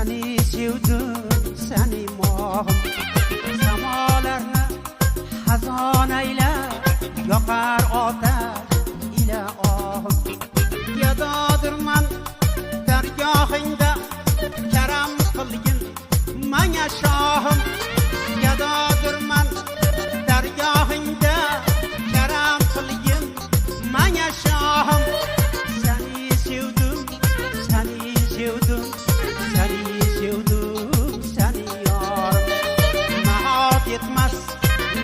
Seni sevdim, seni mohim. Samolarni xazon ayla, yoqar otash ila ohim. Gadodirman dargohingda, karam qilgin manga shohim. Gadodirman dargohingda, karam qilgin manga shohim. Seni sevdim, seni sevdim, seni sevdim, seni yorim. Nahot yetmas,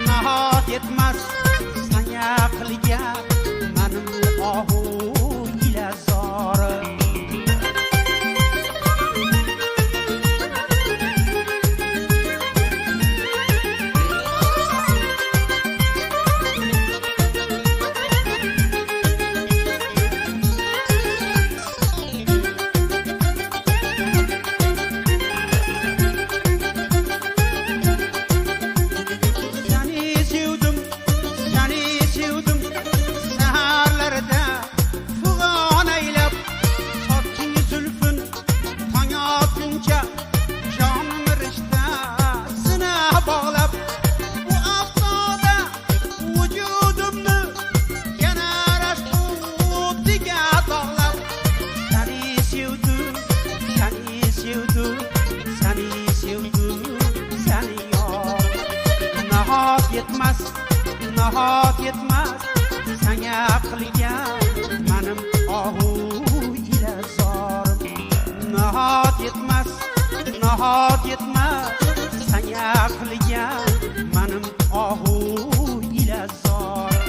nahot yetmas, sanga qilgan manim ohu ila zorim. Yetmez, nahot yetmez, sanga qilgan manim ohu ila zorim. Nahot yetmez, nahot yetmez, sanga qilgan manim ohu ila zorim.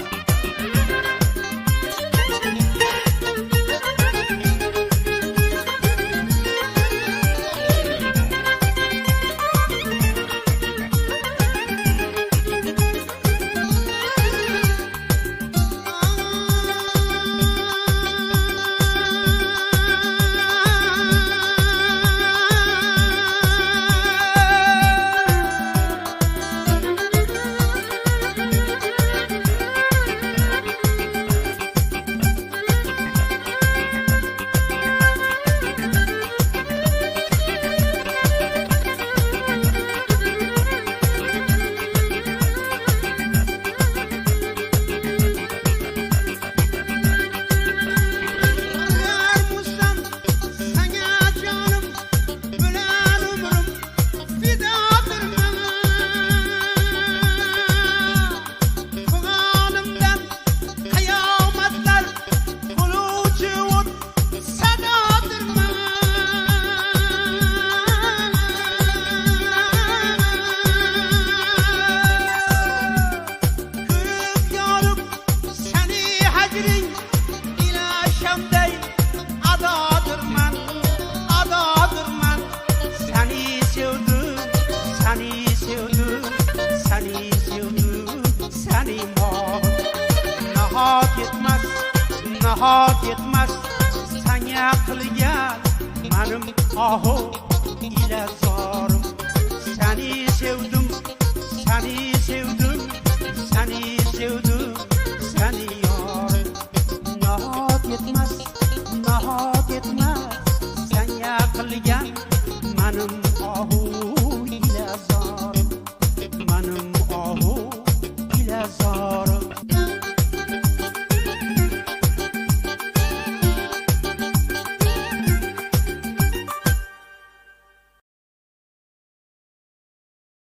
Nahot yetmez, sanga qilgan manim ohu ila zorim. Seni sevdim, seni sevdim, seni sevdim, seni yorim. Nahot yetmez, nahot yetmez, sanga qilgan manim ohu ila zorim.